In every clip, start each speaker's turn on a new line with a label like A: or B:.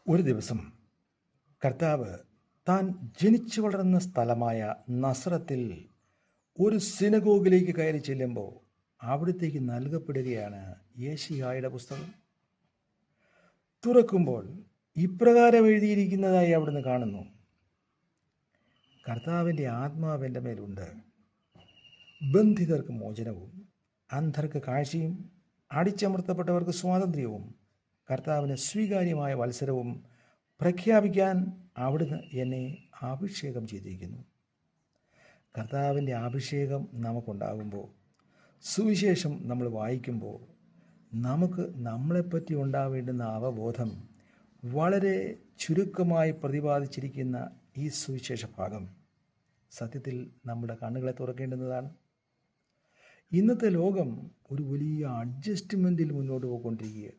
A: ഒരു ദിവസം കർത്താവ് താൻ ജനിച്ചു വളർന്ന സ്ഥലമായ നസ്രത്തിൽ ഒരു സിനഗോഗിലേക്ക് കയറി ചെല്ലുമ്പോൾ അവിടത്തേക്ക് നൽകപ്പെടുകയാണ് യേശയ്യായുടെ പുസ്തകം. തുറക്കുമ്പോൾ ഇപ്രകാരം എഴുതിയിരിക്കുന്നതായി അവിടുന്ന് കാണുന്നു: കർത്താവിൻ്റെ ആത്മാവിൻ്റെ മേലുണ്ട്, ബന്ധിതർക്ക് മോചനവും, അന്ധർക്ക് കാഴ്ചയും, അടിച്ചമർത്തപ്പെട്ടവർക്ക് സ്വാതന്ത്ര്യവും, കർത്താവിന് സ്വീകാര്യമായ വത്സരവും പ്രഖ്യാപിക്കാൻ അവിടുന്ന് എന്നെ അഭിഷേകം ചെയ്തിരിക്കുന്നു. കർത്താവിൻ്റെ അഭിഷേകം നമുക്കുണ്ടാകുമ്പോൾ, സുവിശേഷം നമ്മൾ വായിക്കുമ്പോൾ, നമുക്ക് നമ്മളെപ്പറ്റി ഉണ്ടാവേണ്ടുന്ന അവബോധം വളരെ ചുരുക്കമായി പ്രതിപാദിച്ചിരിക്കുന്ന ഈ സുവിശേഷ ഭാഗം സത്യത്തിൽ നമ്മുടെ കണ്ണുകളെ തുറക്കേണ്ടുന്നതാണ്. ഇന്നത്തെ ലോകം ഒരു വലിയ അഡ്ജസ്റ്റ്മെൻറ്റിൽ മുന്നോട്ട് പോയിക്കൊണ്ടിരിക്കുക.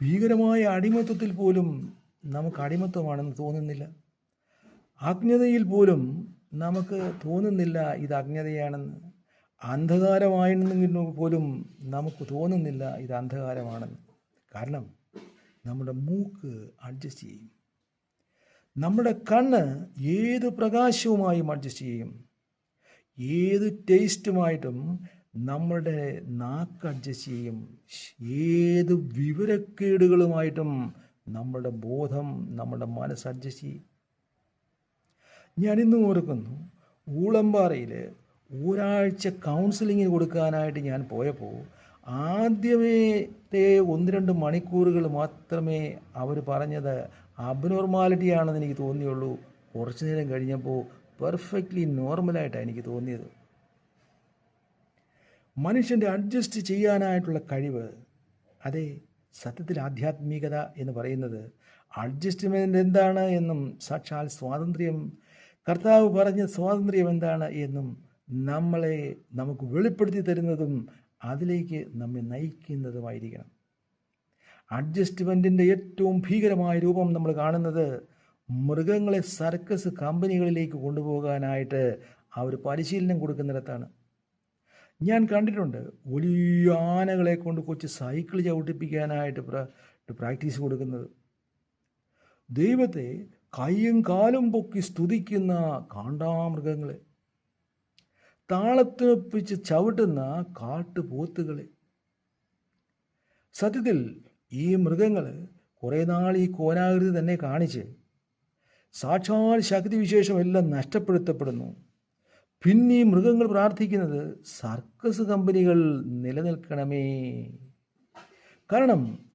A: ഭീകരമായ അടിമത്വത്തിൽ പോലും നമുക്ക് അടിമത്വമാണെന്ന് തോന്നുന്നില്ല. അജ്ഞതയിൽ പോലും നമുക്ക് തോന്നുന്നില്ല ഇത് അജ്ഞതയാണെന്ന്. അന്ധകാരമായിരുന്നെങ്കിൽ പോലും നമുക്ക് തോന്നുന്നില്ല ഇത് അന്ധകാരമാണെന്ന്. കാരണം നമ്മുടെ മൂക്ക് അഡ്ജസ്റ്റ് ചെയ്യും, നമ്മുടെ കണ്ണ് ഏത് പ്രകാശവുമായും അഡ്ജസ്റ്റ് ചെയ്യും, ഏത് ടേസ്റ്റുമായിട്ടും നമ്മുടെ നാക്ക് അഡ്ജസ്റ്റ് ചെയ്യും, ഏത് വിവരക്കേടുകളുമായിട്ടും നമ്മുടെ ബോധം, നമ്മുടെ മനസ്സ് അഡ്ജസ്റ്റ് ചെയ്യും. ഞാനിന്നും ഓർക്കുന്നു, ഊളംപാറയിൽ ഒരാഴ്ച കൗൺസിലിംഗ് കൊടുക്കാനായിട്ട് ഞാൻ പോയപ്പോൾ ആദ്യമേത്തെ 1-2 മണിക്കൂറുകൾ മാത്രമേ അവർ പറഞ്ഞത് അബ്നോർമാലിറ്റി ആണെന്ന് എനിക്ക് തോന്നിയുള്ളൂ. കുറച്ചു നേരം കഴിഞ്ഞപ്പോൾ പെർഫെക്റ്റ്ലി നോർമലായിട്ടാണ് എനിക്ക് തോന്നിയത്. മനുഷ്യൻ്റെ അഡ്ജസ്റ്റ് ചെയ്യാനായിട്ടുള്ള കഴിവ്, അതെ, സത്യത്തിൽ ആധ്യാത്മികത എന്ന് പറയുന്നത് അഡ്ജസ്റ്റ്മെൻ്റ് എന്താണ് എന്നും സാക്ഷാൽ സ്വാതന്ത്ര്യം, കർത്താവ് പറഞ്ഞ സ്വാതന്ത്ര്യം എന്താണ് എന്നും നമുക്ക് വെളിപ്പെടുത്തി തരുന്നതും അതിലേക്ക് നമ്മെ നയിക്കുന്നതുമായിരിക്കണം. അഡ്ജസ്റ്റ്മെൻറ്റിൻ്റെ ഏറ്റവും ഭീകരമായ രൂപം നമ്മൾ കാണുന്നത് മൃഗങ്ങളെ സർക്കസ് കമ്പനികളിലേക്ക് കൊണ്ടുപോകാനായിട്ട് അവർ പരിശീലനം കൊടുക്കുന്നിടത്താണ്. ഞാൻ കണ്ടിട്ടുണ്ട് വലിയ ആനകളെ കൊണ്ട് കൊച്ചു സൈക്കിൾ ചവിട്ടിപ്പിക്കാനായിട്ട് പ്രാക്ടീസ് കൊടുക്കുന്നത്. ദൈവത്തെ കൈയും കാലും പൊക്കി സ്തുതിക്കുന്ന കാണ്ടാമൃഗങ്ങളെ, താളത്തിനൊപ്പിച്ച് ചവിട്ടുന്ന കാട്ടുപോത്തുകളെ. സത്യത്തിൽ ഈ മൃഗങ്ങൾ കുറേ നാൾ ഈ കോനാകൃതി തന്നെ കാണിച്ച് സാക്ഷാൽ ശക്തിവിശേഷമെല്ലാം നഷ്ടപ്പെടുത്തപ്പെടുന്നു. പിന്നെ ഈ മൃഗങ്ങൾ പ്രാർത്ഥിക്കുന്നത് സർക്കസ് കമ്പനികൾ നിലനിൽക്കണമേ. കാരണം